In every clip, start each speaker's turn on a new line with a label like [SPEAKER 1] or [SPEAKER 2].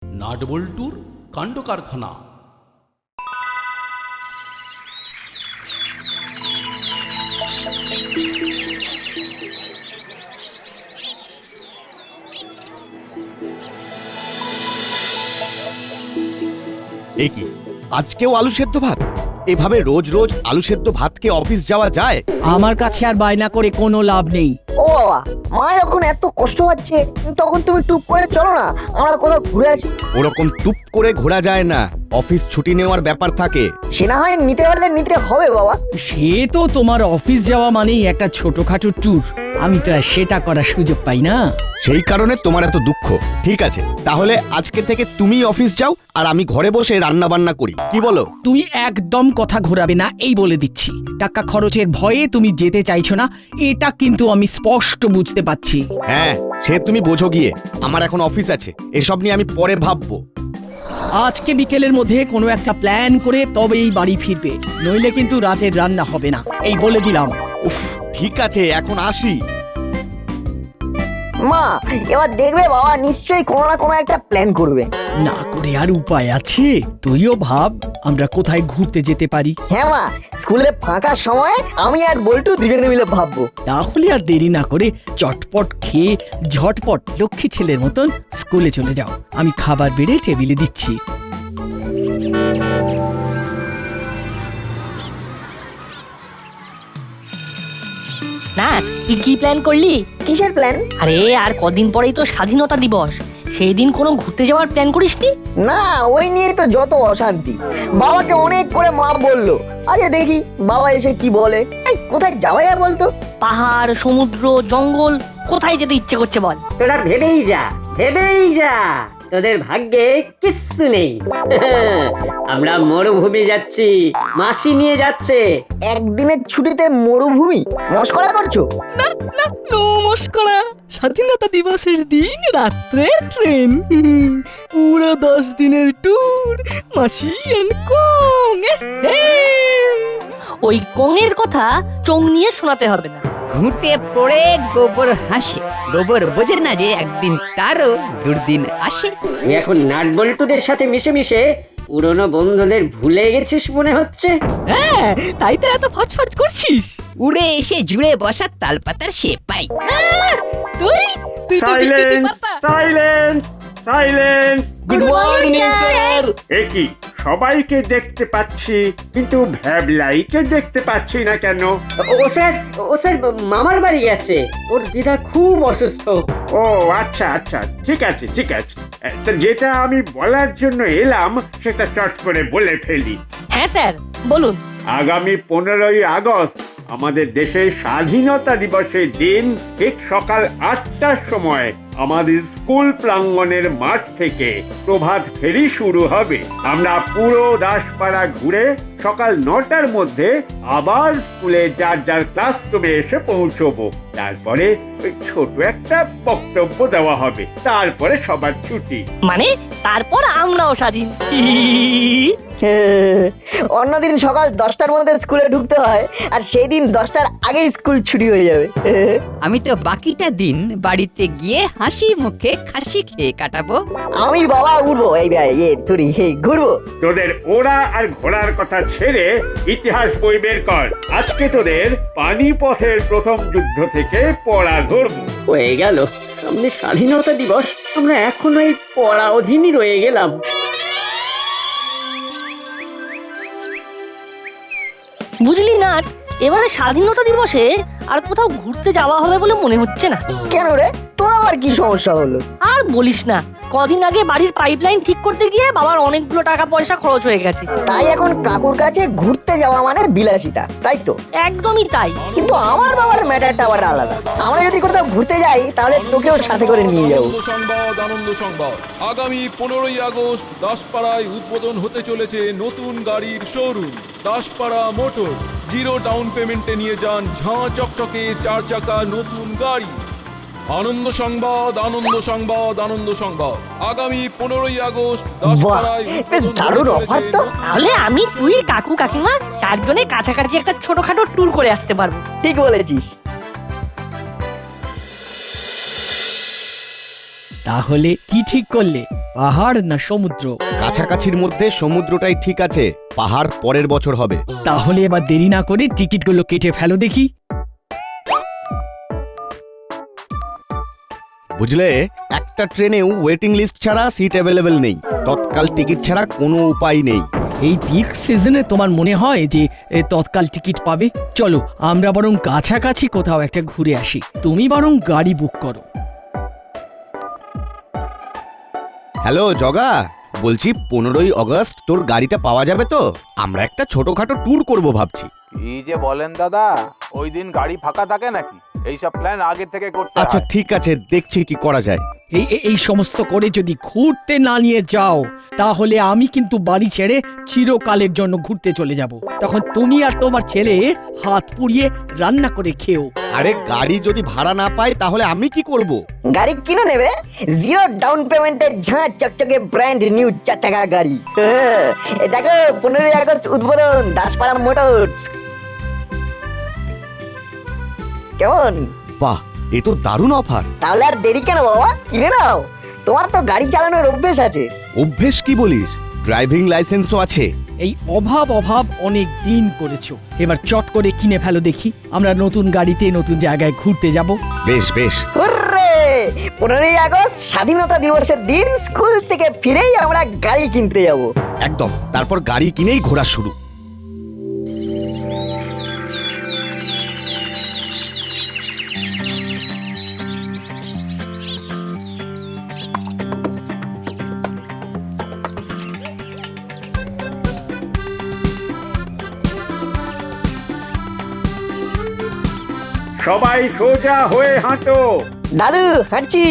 [SPEAKER 1] নাটবল্টুর কাণ্ড কারখানা।
[SPEAKER 2] এ কি আজকেও আলু সেদ্ধ ভাত? এভাবে রোজ রোজ আলু সেদ্ধ ভাতকে অফিস যাওয়া যায়?
[SPEAKER 3] আমার কাছে আর বায়না করে কোনো লাভ নেই।
[SPEAKER 4] ও বাবা, মা যখন এত কষ্ট হচ্ছে তখন তুমি টুক করে চলো না, আমরা কোথাও ঘুরে আসি।
[SPEAKER 2] ওরকম টুপ করে ঘোরা যায় না, অফিস ছুটি নেওয়ার ব্যাপার থাকে।
[SPEAKER 4] সে না হয় নিতে পারলে নিতে হবে বাবা।
[SPEAKER 3] সে তো তোমার অফিস যাওয়া মানেই একটা ছোটখাটো ট্যুর, আমি তো আর সেটা করার সুযোগ পাই না।
[SPEAKER 2] সেই কারণে তোমার এত দুঃখ। ঠিক আছে, তাহলে আজকে থেকে তুমি অফিস যাও আর আমি ঘরে বসে রান্না বান্না করি, কি বলো?
[SPEAKER 3] তুমি একদম কথা ঘোরাবে না, এই বলে দিচ্ছি। টাকা খরচের ভয়ে তুমি যেতে চাইছো না, এটা কিন্তু আমি স্পষ্ট বুঝতে পারছি।
[SPEAKER 2] হ্যাঁ, সে তুমি বোঝো গিয়ে। আমার এখন অফিস আছে, এসব নিয়ে আমি পরে ভাববো।
[SPEAKER 3] আজকে বিকেলের মধ্যে কোনো একটা প্ল্যান করে তবেই বাড়ি ফিরবে, নইলে কিন্তু রাতের রান্না হবে না, এই বলে দিলাম।
[SPEAKER 2] উফ, ঠিক আছে, এখন আসি।
[SPEAKER 4] মা, এবার দেখবে বাবা নিশ্চয়ই কোনো না কোনো একটা প্ল্যান করবে।
[SPEAKER 3] না করে আর উপায় আছে? তুইও ভাব আমরা কোথায় ঘুরতে যেতে পারি।
[SPEAKER 4] হ্যাঁ মা, স্কুলে ফাঁকা সময় আমি আর বল্টু দুজনে মিলে ভাববো।
[SPEAKER 3] তাহলে আর দেরি না করে চটপট খেয়ে ঝটপট লক্ষ্মী ছেলের মতন স্কুলে চলে যাও। আমি খাবার বেড়ে টেবিলে দিচ্ছি।
[SPEAKER 5] না, তুই কি প্ল্যান করলি?
[SPEAKER 4] কিসের প্ল্যান?
[SPEAKER 5] আরে আর কদিন পরেই তো স্বাধীনতা দিবস, সেই দিন কোনো ঘুরতে যাওয়ার প্ল্যান করিসনি?
[SPEAKER 4] না, ওই নিয়ে তো যত অশান্তি। বাবাকে অনেক করে মা বললো, আরে দেখি বাবা এসে কি বলে। এই কোথায় যাওয়া যায় বলতো?
[SPEAKER 5] পাহাড়, সমুদ্র, জঙ্গল, কোথায় যেতে ইচ্ছে করছে বল?
[SPEAKER 6] তোরা ভেবেই যা, তোদের ভাগ্যে কিচ্ছু নেই। আমরা মরুভূমি যাচ্ছি, মাসি নিয়ে যাচ্ছে।
[SPEAKER 4] একদিনের ছুটিতে মরুভূমি? মস্করা করছো?
[SPEAKER 3] নমস্কার। স্বাধীনতা দিবসের দিন রাত্রে ট্রেন, পুরো 10 দিনের ট্যুর, মাসি এন্ড কং।
[SPEAKER 5] ওই কঙের কথা চোখ নিয়ে শোনাতে হবে না।
[SPEAKER 7] ঘুঁটে পড়ে গোবর হাসে, গোবর বোঝে না যে একদিন তারও দুর্দিন আসে।
[SPEAKER 6] তুই এখন নাটবল্টুদের সাথে মিশে মিশে পুরনো বন্ধুদের ভুলে গেছিস মনে হচ্ছে।
[SPEAKER 3] হ্যাঁ, তাই তো এত ফচফচ করছিস।
[SPEAKER 7] উড়ে এসে জুড়ে বসা তালপাতার সে পাই।
[SPEAKER 3] তুই
[SPEAKER 8] সাইলেন্স।
[SPEAKER 3] Good morning sir.
[SPEAKER 8] একই সবাইকে দেখতে পাচ্ছি, কিন্তু ভ্যাবলাইকে দেখতে পাচ্ছি না কেন?
[SPEAKER 6] ও স্যার মামার বাড়ি গেছে, ওর দিদা খুব অসুস্থ।
[SPEAKER 8] ও আচ্ছা, ঠিক আছে। তা যেটা আমি বলার জন্য এলাম সেটা চট করে বলে ফেলি।
[SPEAKER 5] হ্যাঁ স্যার, বলুন।
[SPEAKER 8] আগামী 15ই আগস্ট আমাদের দেশের স্বাধীনতা দিবসের দিন ঠিক সকাল 8টার সময় আমাদের স্কুল প্রাঙ্গণের মাঠ থেকে প্রভাত ফেরি শুরু হবে। আমরা পুরো দাসপাড়া ঘুরে সকাল 9টার মধ্যে আবার স্কুলে যার ক্লাসরুমে এসে পৌঁছবো। তারপরে ওই ছোট একটা বক্তব্য দেওয়া হবে, তারপরে সবার ছুটি।
[SPEAKER 5] মানে তারপর আমরাও স্বাধীন।
[SPEAKER 4] অন্যদিন সকাল 10টার মধ্যে স্কুলে ঢুকতে হয়, আর সেই দিন 10টার আগেই স্কুল ছুটি হয়ে যাবে।
[SPEAKER 7] আমি তো বাকিটা দিন বাড়িতে গিয়ে হাসি মুখে খাসি খেয়ে কাটাবো।
[SPEAKER 4] আমি বাবা উঠবো, ঘুরবো।
[SPEAKER 8] তোদের ওরা আর ঘোড়ার কথা ছেড়ে ইতিহাস বই বের কর। আজকে তোদের পানিপথের প্রথম যুদ্ধ থেকে পড়া ধরবো।
[SPEAKER 6] হয়ে গেল, সামনে স্বাধীনতা দিবস, আমরা এখনো এই পড়া অধীনই রয়ে গেলাম।
[SPEAKER 5] বুঝলি না, এবারে স্বাধীনতা দিবসে আর কোথাও ঘুরতে যাওয়া হবে বলে মনে হচ্ছে না।
[SPEAKER 4] কেন রে, তোর আবার কি সমস্যা হলো?
[SPEAKER 5] আর বলিস না, কদিন আগে বাড়ির পাইপলাইন ঠিক করতে গিয়ে বাবার অনেকগুলো টাকা পয়সা খরচ হয়ে গেছে।
[SPEAKER 4] তাই এখন কাকুর কাছে ঘুরতে যাওয়া মানে বিলাসিতা, তাই তো?
[SPEAKER 5] একদমই তাই।
[SPEAKER 4] কিন্তু আমার বাবার ম্যাটারটা আবার আলাদা। আমরা যদি কোথাও ঘুরতে যাই তাহলে তোকেও সাথে করে নিয়ে যাবো।
[SPEAKER 9] আনন্দ সংবাদ, আগামী 15ই আগস্ট দাসপাড়ায় উদ্বোধন হতে চলেছে নতুন গাড়ির শোরুম দাসপাড়া মোটর। 0 ডাউন পেমেন্টে নিয়ে যান ঝাঁ চকচকে 4 চাকা নতুন গাড়ি। আনন্দ সংবাদ, আগামী 15ই আগস্ট দাসপাড়ায়
[SPEAKER 4] বেশ দারুণ অফার তো।
[SPEAKER 5] তাহলে আমি, তুই, কাকু, কাকিমা 4 জনে কাছাকাছি একটা ছোটখাটো ট্যুর করে আসতে পারবো।
[SPEAKER 4] ঠিক বলেছিস।
[SPEAKER 3] তাহলে কি ঠিক করলে? পাহাড় না সমুদ্র?
[SPEAKER 2] কাছাকাছির মধ্যে সমুদ্রটাই ঠিক আছে, পাহাড় পরের বছর হবে।
[SPEAKER 3] তাহলে এবার দেরি না করে টিকিটগুলো কেটে ফেলো দেখি।
[SPEAKER 2] বুঝলে, একটা ট্রেনেও ওয়েটিং লিস্ট ছাড়া সিট অ্যাভেলেবেল নেই, তৎকাল টিকিট ছাড়া কোনো উপায় নেই।
[SPEAKER 3] এই পিক সিজনে তোমার মনে হয় যে তৎকাল টিকিট পাবে? চলো আমরা বরং কাছাকাছি কোথাও একটা ঘুরে আসি, তুমি বরং গাড়ি বুক করো।
[SPEAKER 2] হ্যালো জগা, বলছি 15ই আগস্ট তোর গাড়িটা পাওয়া যাবে তো? আমরা একটা ছোটখাটো ট্যুর করব ভাবছি।
[SPEAKER 10] কি যে বলেন দাদা, ওই দিন গাড়ি ফাঁকা থাকে নাকি? এইসব প্ল্যান আগে থেকে করতে
[SPEAKER 2] আচ্ছা
[SPEAKER 10] হয়।
[SPEAKER 2] ঠিক আছে, দেখছি কি করা যায়।
[SPEAKER 3] এই সমস্ত করে যদি ঘুরতে না নিয়ে যাও তাহলে আমি কিন্তু বাড়ি ছেড়ে চিরকালের জন্য ঘুরতে চলে যাব। তখন তুমি আর তোমার ছেলে হাত পুড়িয়ে রান্না করে খেও।
[SPEAKER 2] আরে গাড়ি যদি ভাড়া না পাই তাহলে আমি কি করব?
[SPEAKER 4] গাড়ি কিনে নেবে, 0 ডাউন পেমেন্টে ঝাঁ চকচকে ব্র্যান্ড নিউ 4 চাকা গাড়ি। এই দেখো 15ই আগস্ট উদ্বোধন দাসপাড়া মোটরস। কেমন?
[SPEAKER 2] বাহ, এ তো দারুণ অফার।
[SPEAKER 4] তাহলে আর দেরি কেন বাবা, কিনে নাও। তোমার তো গাড়ি চালানোর অভ্যেস আছে।
[SPEAKER 2] অভ্যেস কি বলিস? ড্রাইভিং লাইসেন্সও আছে।
[SPEAKER 3] এই অভাব অনেক দিন করেছো, এবার চট করে কিনে ফেলো দেখি, আমরা নতুন গাড়িতে নতুন জায়গায় ঘুরতে যাব।
[SPEAKER 2] বেশ বেশ।
[SPEAKER 4] হুররে! 15ই আগস্ট স্বাধীনতা দিবসের দিন স্কুল থেকে ফিরেই আমরা গাড়ি কিনতে যাব।
[SPEAKER 2] একদম, তারপর গাড়ি কিনেই ঘোরা শুরু।
[SPEAKER 8] সবাই সোজা হয়ে হাঁটো।
[SPEAKER 4] দাদু হাঁটছি,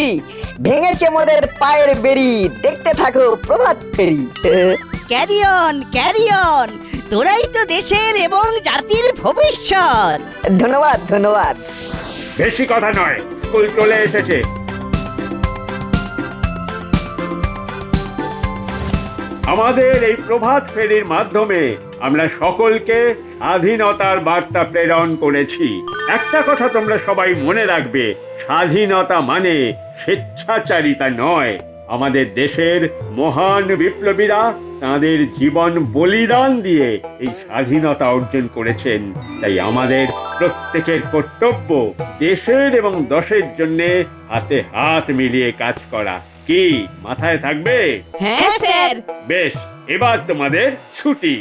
[SPEAKER 4] ভেঙেছে মোদের পায়ের বেড়ি, দেখতে থাকো প্রভাত ফেরি।
[SPEAKER 7] ক্যারি অন, তোরাই তো দেশের এবং জাতির ভবিষ্যৎ।
[SPEAKER 4] ধন্যবাদ ধন্যবাদ।
[SPEAKER 8] বেশি কথা নয়, স্কুল চলে এসেছে। আমাদের এই প্রভাত ফেরির মাধ্যমে আমরা সকলকে স্বাধীনতার বার্তা প্রেরণ করেছি। একটা কথা তোমরা সবাই মনে রাখবে, স্বাধীনতা মানে স্বেচ্ছাচারিতা নয়। আমাদের দেশের মহান বিপ্লবীরা তাদের জীবন বলিদান দিয়ে এই স্বাধীনতা অর্জন করেছেন। তাই আমাদের প্রত্যেকের কর্তব্য দেশের এবং দশের জন্য হাতে হাত মিলিয়ে কাজ করা। কি মাথায় থাকবে?
[SPEAKER 7] হ্যাঁ স্যার।
[SPEAKER 8] বেশ, এবার তোমাদের ছুটি।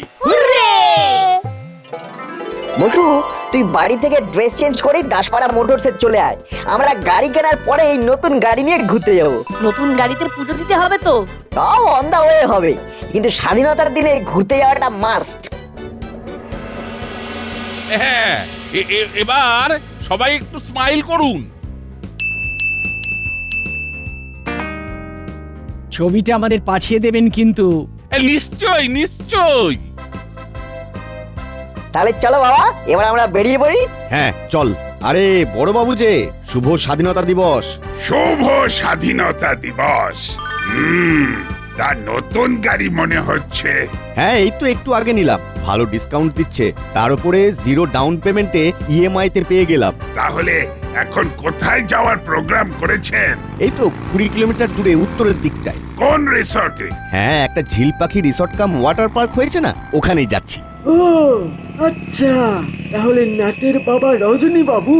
[SPEAKER 4] মোটু, তুই বাড়ি থেকে ড্রেস চেঞ্জ করে দাসপাড়া মোটরসে চলে আয়। আমরা গাড়ি কেনার পরে এই নতুন গাড়ি নিয়ে ঘুরতে যাব।
[SPEAKER 5] নতুন গাড়িতে পুজো দিতে হবে তো?
[SPEAKER 4] তাও অন দা ওয়ে হবে, কিন্তু স্বাধীনতার দিনে ঘুরতে যাওয়াটা মাস্ট।
[SPEAKER 11] হ্যাঁ, এবার সবাই একটু স্মাইল করুন।
[SPEAKER 3] ছবিটা আমাদের পাঠিয়ে দেবেন কিন্তু।
[SPEAKER 11] নিশ্চয় নিশ্চয়।
[SPEAKER 4] তাহলে চলো বাবা, এবার আমরা বেরিয়ে পড়ি।
[SPEAKER 2] হ্যাঁ চল। আরে বড় বাবু যে, শুভ স্বাধীনতা দিবস।
[SPEAKER 12] শুভ স্বাধীনতা দিবস। তা নতুন গাড়ি মনে হচ্ছে।
[SPEAKER 2] হ্যাঁ, এই তো একটু আগে নিলাম, ভালো ডিসকাউন্ট দিচ্ছে, তার উপরে 0 ডাউন পেমেন্টে ইএমআই তে পেয়ে গেলাম।
[SPEAKER 12] তাহলে এখন কোথায় যাওয়ার প্রোগ্রাম করেছেন?
[SPEAKER 2] এই তো 20 কিলোমিটার দূরে উত্তরের দিকটায়।
[SPEAKER 12] কোন রিসর্টে?
[SPEAKER 2] হ্যাঁ, একটা ঝিল পাখি রিসর্ট কাম ওয়াটার পার্ক হয়েছে না, ওখানেই যাচ্ছি।
[SPEAKER 13] ও আচ্ছা, তাহলে নাটের বাবা রজনী বাবু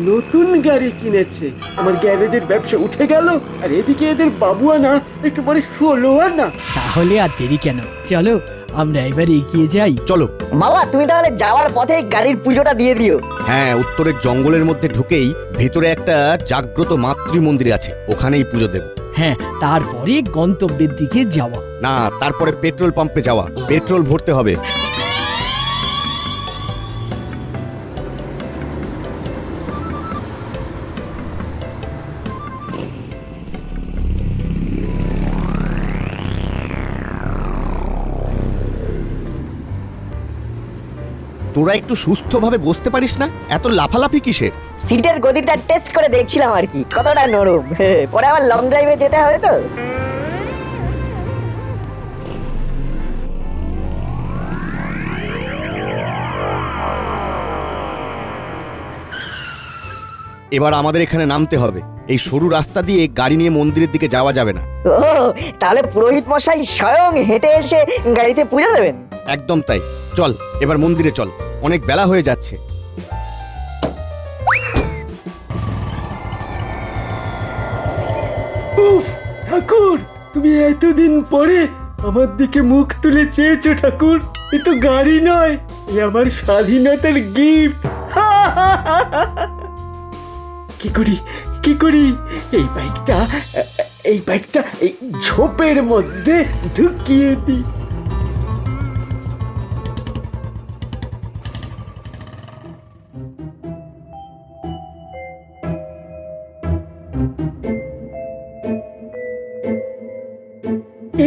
[SPEAKER 13] নতুন গাড়ি কিনেছে। আমার গ্যারেজের ব্যবসা উঠে গেল, আর এদিকে এদের বাবু আনা একেবারে 16 আনা।
[SPEAKER 3] তাহলে আর দেরি কেন, চলো আমরা এবার এগিয়ে যাই।
[SPEAKER 2] চলো
[SPEAKER 4] বাবা, তুমি তাহলে যাওয়ার পথে গাড়ির পুজোটা দিয়ে দিও।
[SPEAKER 2] হ্যাঁ, উত্তরের জঙ্গলের মধ্যে ঢুকেই ভেতরে একটা জাগ্রত মাতৃ মন্দির আছে, ওখানেই পুজো দেব।
[SPEAKER 3] হ্যাঁ, তারপরে গন্তব্যের দিকে যাওয়া।
[SPEAKER 2] না, তারপরে পেট্রোল পাম্পে যাওয়া, পেট্রোল ভরতে হবে। তোরা একটু সুস্থভাবে বসতে পারিস না? এত লাফালাফি কিসের?
[SPEAKER 4] সিটের গদিটা টেস্ট করে দেখছিলাম আর কি, কতটা নরম। পরে আবার লং ড্রাইভে যেতে হবে তো।
[SPEAKER 2] এবার আমাদের এখানে নামতে হবে। এই সরু রাস্তা দিয়ে গাড়ি নিয়ে মন্দিরের দিকে যাওয়া যাবে না।
[SPEAKER 4] ও তাহলে পুরোহিত মশাই স্বয়ং হেঁটে এসে গাড়িতে পুজো দেবেন?
[SPEAKER 2] একদম তাই। চল এবার মন্দিরে চল, অনেক বেলা হয়ে যাচ্ছে।
[SPEAKER 13] উফ, ঠাকুর তুমি এতদিন পরে আমার দিকে মুখ তুলে চেয়েছো ঠাকুর। এ তো গাড়ি নয়, এ আমার স্বাধীনতার গিফট। কি করি এই বাইকটা এই ঝোপের মধ্যে ঢুকিয়ে দিই।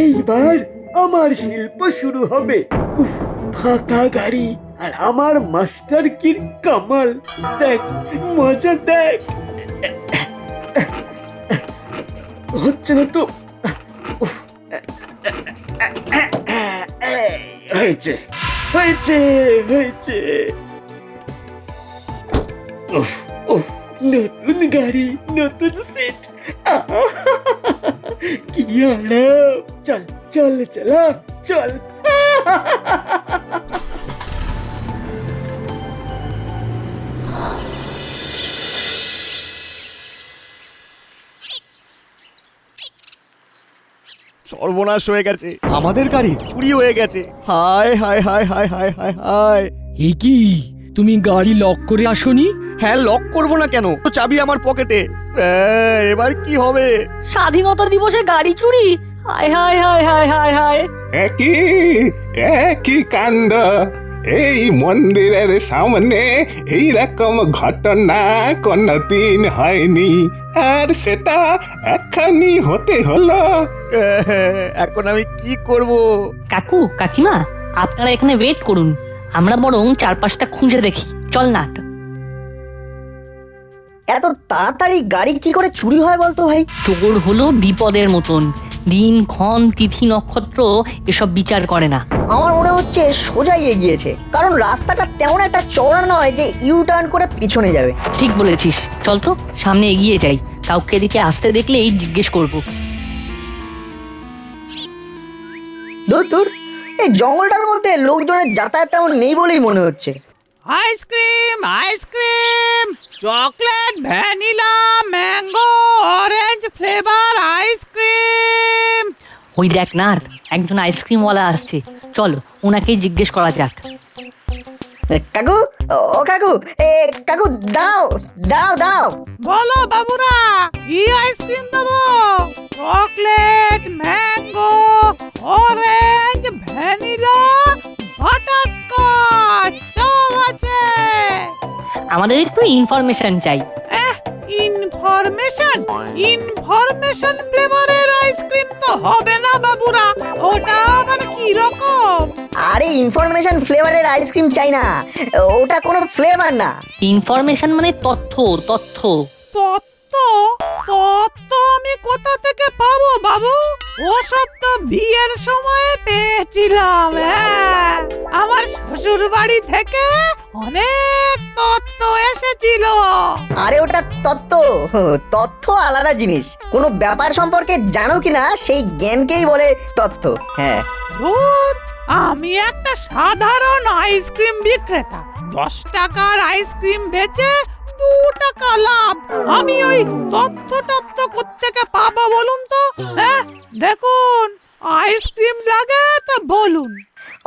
[SPEAKER 13] এইবার আমার শিল্প শুরু হবে। উফ, ফাঁকা গাড়ি আর আমার মাস্টার কির কামাল। দেখ মজা দেখ। হচ্ছে না তো। উফ, হয়েছে হয়েছে হয়েছে। উফ, উফ, নতুন গাড়ি, নতুন সিট, কি আরাম। চল চল চলা চল।
[SPEAKER 2] সর্বনাশ হয়ে গেছে, আমাদের গাড়ি চুরি হয়ে গেছে। হায় হায় হায় হায় হায় হায় হায়।
[SPEAKER 3] এ কি, তুমি গাড়ি লক করে আসোনি?
[SPEAKER 2] হ্যাঁ, লক করবো না কেন, তো চাবি আমার পকেটে। এবার কি হবে?
[SPEAKER 5] স্বাধীনতা দিবসে গাড়ি চুরি? হায় হায় হায় হায় হায় হায়।
[SPEAKER 12] একই কাণ্ড। এই মন্দিরের সামনে এইরকম ঘটনা কোনদিন হয়নি, আর সেটা এখনই হতে হলো।
[SPEAKER 2] এখন আমি কি করব?
[SPEAKER 5] কাকু কাকিমা, আপনারা এখানে ওয়েট করুন, আমরা বরং চারপাশটা খুঁজে দেখি। চল না।
[SPEAKER 4] এত তাড়াতাড়ি গাড়ি কি করে চুরি হয় বলতো ভাই?
[SPEAKER 5] চোর হলো বিপদের মতন, দিন ক্ষণ তিথি নক্ষত্র এসব বিচার করে না।
[SPEAKER 4] আমার মনে হচ্ছে সোজাই এগিয়েছে, কারণ রাস্তাটা তেমন একটা চওড়া নয় যে ইউ টার্ন করে পিছনে যাবে।
[SPEAKER 5] ঠিক বলেছিস, চল তো সামনে এগিয়ে যাই, কাউকে এদিকে আসতে দেখলেই জিজ্ঞেস করব।
[SPEAKER 4] দূর, এই জঙ্গলটার মধ্যে লোকজনের যাতায়াত তেমন নেই বলেই মনে হচ্ছে।
[SPEAKER 7] Ice cream ice cream, chocolate, vanilla, mango, orange flavour ice cream.
[SPEAKER 5] ওই দেখ না, একজন আইসক্রিমওয়ালা আসছে, চল ওনাকেই জিজ্ঞেস করা যাক।
[SPEAKER 4] কাকু, ও কাকু, কাকু দাঁড়াও দাঁড়াও দাঁড়াও।
[SPEAKER 7] বলো বাবুরা, কি আইসক্রিম দেবো? Chocolate, mango, orange, vanilla, butterscotch সব আছে।
[SPEAKER 5] আমাদের একটু ইনফরমেশন চাই।
[SPEAKER 7] ইনফরমেশন ফ্লেভারের আইসক্রিম তো হবে না বাবুরা, ওটা আবার কি রকম?
[SPEAKER 4] আরে ইনফরমেশন ফ্লেভারের আইসক্রিম চাই না, ওটা কোনো ফ্লেভার না।
[SPEAKER 5] ইনফরমেশন মানে তথ্য। তথ্য
[SPEAKER 7] তথ্য আমি কোথা থেকে পাবো বাবু? ওসব তো বিয়ের সময় পেয়েছিলাম। হ্যাঁ, আমার শ্বশুর বাড়ি থেকে অনেক তথ্য এসেছিল।
[SPEAKER 4] আরে ওটা তথ্য আলাদা জিনিস। কোনো ব্যাপার সম্পর্কে জানো কিনা সেই জ্ঞানকেই বলে তথ্য। হ্যাঁ,
[SPEAKER 7] আমি একটা সাধারণ আইসক্রিম বিক্রেতা, 10 টাকার আইসক্রিম বেচে 2 টাকা লাভ। আমি ওই তথ্য কোত্থেকে পাবো বলুন তো? হ্যাঁ, দেখুন আইসক্রিম লাগে তা বলুন।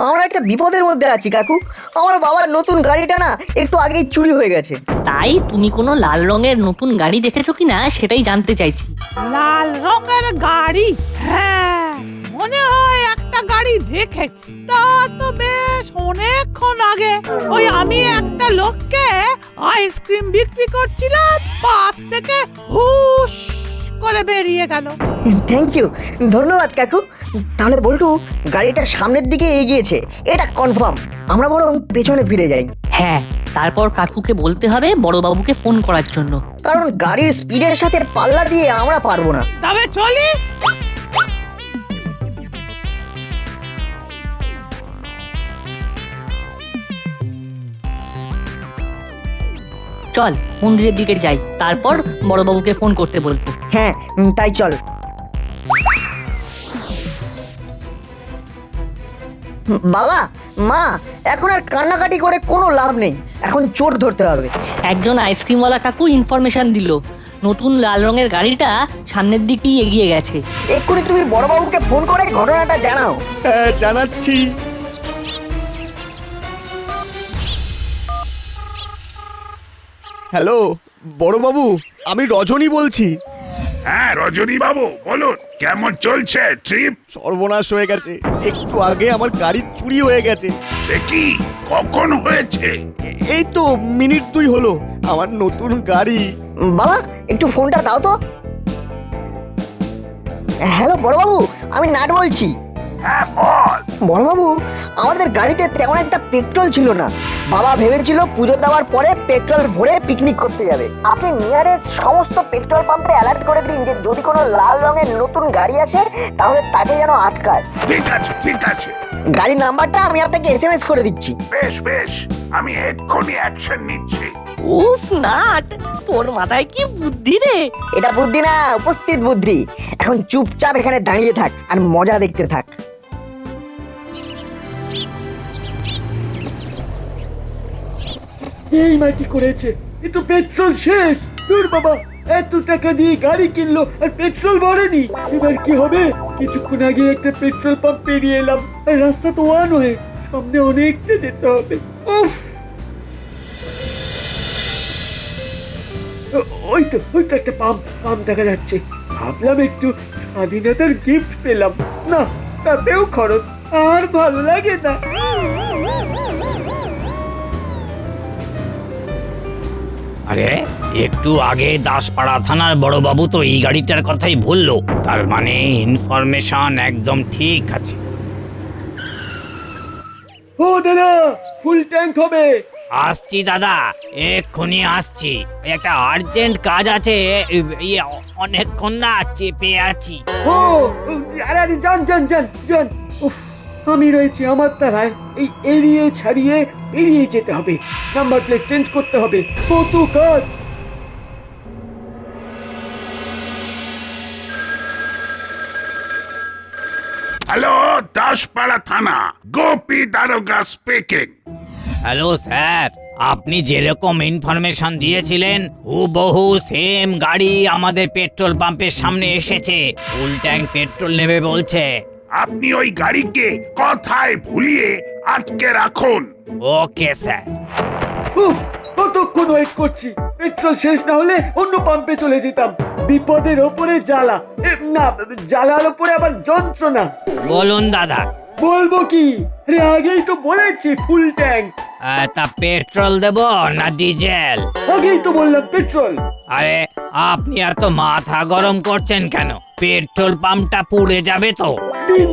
[SPEAKER 4] আমরা একটা বিপদের মধ্যে আছি কাকু। আমার বাবার নতুন গাড়িটা না একটু আগেই চুরি হয়ে গেছে।
[SPEAKER 5] তাই তুমি কোনো লাল রঙের নতুন গাড়ি দেখেছো কিনা সেটাই জানতে চাইছি।
[SPEAKER 7] লাল রঙের গাড়ি? হ্যাঁ, মনে হয় একটা গাড়ি দেখেছি, তা তো বেশ অনেকক্ষণ আগে। ওই আমি একটা লোককে আইসক্রিম বিক্রি করছিলাম, পাশ থেকে হুশ করে বেরিয়ে গেল।
[SPEAKER 4] থ্যাংক ইউ, ধন্যবাদ কাকু। তাহলে বল্টু, গাড়িটা সামনের দিকে এগিয়েছে, এটা কনফার্ম। আমরা বরং পেছনে ফিরে যাই।
[SPEAKER 5] হ্যাঁ, তারপর কাকুকে বলতে হবে বড়বাবুকে ফোন করার জন্য,
[SPEAKER 4] কারণ গাড়ির স্পিডের সাথে পাল্লা দিয়ে আমরা পারবো না।
[SPEAKER 7] তবে চলি।
[SPEAKER 5] চল মন্দিরের দিকে যাই, তারপর বড়বাবুকে ফোন করতে বলবো।
[SPEAKER 4] হ্যাঁ তাই চল। বাবা মা, এখন আর কান্নাকাটি করে কোনো লাভ নেই, এখন চোর ধরতে হবে।
[SPEAKER 5] একজন আইসক্রিমওয়ালা কাকু ইনফরমেশন দিল, নতুন লাল রঙের গাড়িটা সামনের দিকেই এগিয়ে গেছে।
[SPEAKER 4] এক্ষুনি তুমি বড়বাবুকে ফোন করে ঘটনাটা জানাও।
[SPEAKER 2] হ্যাঁ জানাচ্ছি। হ্যালো বড়বাবু, আমি রজনী বলছি।
[SPEAKER 12] হ্যাঁ রজনী বাবু বলুন, কেমন চলছে ট্রিপ?
[SPEAKER 2] সর্বনাশ হয়ে গেছে, একটু আগে আমার গাড়ি চুরি হয়ে গেছে।
[SPEAKER 12] দেখি কখন হয়েছে?
[SPEAKER 2] এই তো মিনিট 2 হলো। আমার নতুন গাড়ি।
[SPEAKER 4] বাবা একটু ফোনটা দাও তো। হ্যালো বড়বাবু, আমি নাট বলছি।
[SPEAKER 12] হ্যাঁ বল।
[SPEAKER 4] বড়বাবু, আমাদের গাড়িতে তেমন একটা পেট্রোল ছিল না। বাবা ভেবেছিল পুজো দেওয়ার পরে পেট্রোল ভরে পিকনিক করতে যাবে। আপনি নিয়ারেস্ট সমস্ত পেট্রোল পাম্পে অ্যালার্ট করে দিন যে যদি কোনো লাল রঙের নতুন গাড়ি আসে তাহলে তাকে যেন আটকায়।
[SPEAKER 12] ঠিক আছে ঠিক আছে।
[SPEAKER 4] গাড়ির নাম্বারটা আমি আপনাকে SMS করে দিচ্ছি।
[SPEAKER 12] বেশ বেশ, আমি এক্ষুনি অ্যাকশন নিচ্ছি।
[SPEAKER 5] উফ নাট, তোর মাথায় কি বুদ্ধি রে!
[SPEAKER 4] এটা বুদ্ধি না, উপস্থিত বুদ্ধি। এখন চুপচাপ এখানে দাঁড়িয়ে থাক আর মজা দেখতে থাক।
[SPEAKER 13] এই মাটি করেছে, কিন্তু পেট্রোল শেষ। দূর বাবা, এত টাকা দিয়ে গাড়ি কিনলো আর পেট্রোল ভরেনি। এবার কি হবে? কিছুক্ষণ আগে একটা পেট্রোল পাম্প পেরিয়ে এলাম, আর রাস্তা তো ওয়ান হয়ে, সামনে অনেকটা যেতে হবে। উফ, ওই তো একটা পাম্প দেখা যাচ্ছে। ভাবলাম একটু স্বাধীনতার গিফট পেলাম, না তাতেও খরচ, আর ভালো লাগে না।
[SPEAKER 14] আরে একটু আগে দাসপাড়া থানার বড়বাবু তো এই গাড়িটার কথাই বললো, তার মানে ইনফরমেশন একদম ঠিক আছে।
[SPEAKER 13] ও দাদা, ফুল ট্যাঙ্ক হবে।
[SPEAKER 14] আসছি দাদা, এক্ষুনি আসছি। একটা আর্জেন্ট কাজ আছে, অনেকক্ষণ না চেপে আছি।
[SPEAKER 13] ও আরে আরে, যান। উফ, আমি রয়েছি আমার তারায়। এই এড়িয়ে ছাড়িয়ে এড়িয়ে যেতে হবে, নাম্বার প্লেট চেঞ্জ করতে হবে, কত কাজ।
[SPEAKER 12] হ্যালো দাসপাড়া থানা, গোপী দারোগা স্পিকিং।
[SPEAKER 14] হ্যালো স্যার, আপনি যেরকম ইনফরমেশন দিয়েছিলেন হুবহু সেম গাড়ি আমাদের পেট্রোল পাম্পের সামনে এসেছে, ফুল ট্যাঙ্ক পেট্রোল নেবে বলছে।
[SPEAKER 12] আপনি ওই গাড়িকে কথায় ভুলিয়ে আটকে রাখুন।
[SPEAKER 14] Okay sir.
[SPEAKER 13] উফ, কতক্ষণ ওয়েট করছি, পেট্রোল শেষ না হলে অন্য পাম্পে চলে যেতাম। বিপদের ওপরে জ্বালা, না জ্বালার ওপরে আবার যন্ত্রণা।
[SPEAKER 14] বলুন দাদা।
[SPEAKER 13] বলবো কি, আরে আগেই তো বলেছি ফুল ট্যাঙ্ক।
[SPEAKER 14] তা পেট্রোল দেব না ডিজেল?
[SPEAKER 13] আগেই তো বললাম পেট্রোল।
[SPEAKER 14] আরে আপনি এত মাথা গরম করছেন কেন? পেট্রোল পাম্পটা পুড়ে যাবে তো।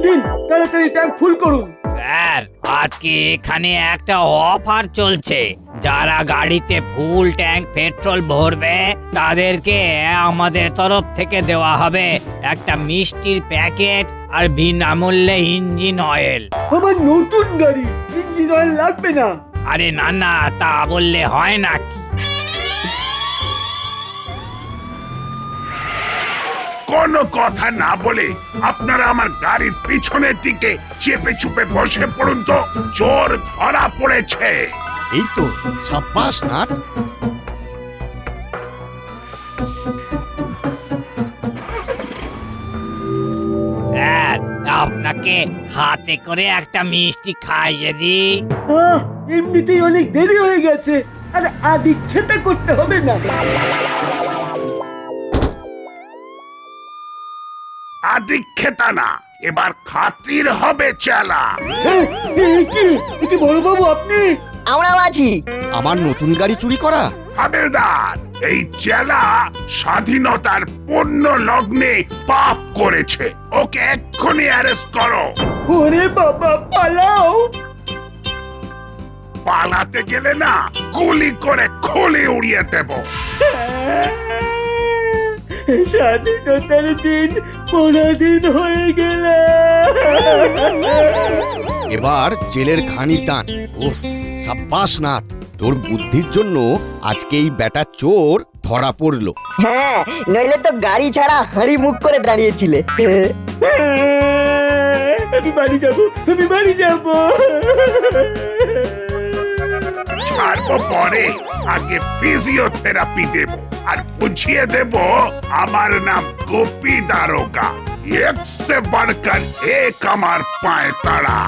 [SPEAKER 13] দিন তাড়াতাড়ি ট্যাঙ্ক ফুল করুন।
[SPEAKER 14] স্যার, আজকে এখানে একটা অফার চলছে। যারা গাড়িতে ফুল ট্যাঙ্ক পেট্রোল ভরবে তাদেরকে আমাদের তরফ থেকে দেওয়া হবে একটা মিষ্টির প্যাকেট আর বিনামূল্যে ইঞ্জিন অয়েল।
[SPEAKER 13] আমার নতুন গাড়ি, ইঞ্জিন অয়েল লাগবে না।
[SPEAKER 14] আরে না, তা বললে হয় নাকি?
[SPEAKER 12] কোনো কথা না বলে আপনারা আমার গাড়ির পিছনের দিকে চেপে চুপে বসে পড়ুন তো, চোর ধরা পড়েছে।
[SPEAKER 2] এই তো, সাব্বাস নাট।
[SPEAKER 14] স্যার, আপনাকে হাতে করে একটা মিষ্টি খাইয়ে দিই।
[SPEAKER 13] এমনিতেই অনেক দেরি হয়ে গেছে, আর আদি খেতে করতে হবে না।
[SPEAKER 12] আদিক্ষেতা না, এবার খাতির হবে চেলা।
[SPEAKER 13] কি বড়বাবু আপনি?
[SPEAKER 4] আমরাও আছি।
[SPEAKER 2] আমার নতুন গাড়ি চুরি করা?
[SPEAKER 12] হাবেলদার, এই চেলা স্বাধীনতার পূর্ণ লগ্নে পাপ করেছে, ওকে এক্ষুনি অ্যারেস্ট করো।
[SPEAKER 13] ওরে বাবা, পালাও।
[SPEAKER 12] পালাতে গেলে না গুলি করে খুলি উড়িয়ে দেব।
[SPEAKER 13] স্বাধীনতার দিন পরাধীন হয়ে গেল।
[SPEAKER 2] এবার জেলের ঘানি টান। ওহ, সাব্বাস নাট। তোর বুদ্ধির জন্য আজকে এই বেটা চোর ধরা পড়লো।
[SPEAKER 4] হ্যাঁ, নইলে তো গাড়ি ছাড়া হাঁড়ি মুখ করে দাঁড়িয়েছিলে।
[SPEAKER 13] আমি বাড়ি যাবো, আমি বাড়ি যাবো।
[SPEAKER 12] ছাড়বো পরে, আগে ফিজিওথেরাপি দেব আর বুঝিয়ে দেব আমার নাম গোপী দারোগা। এক সে बढ़कर एक আমার পায়ে তাড়া।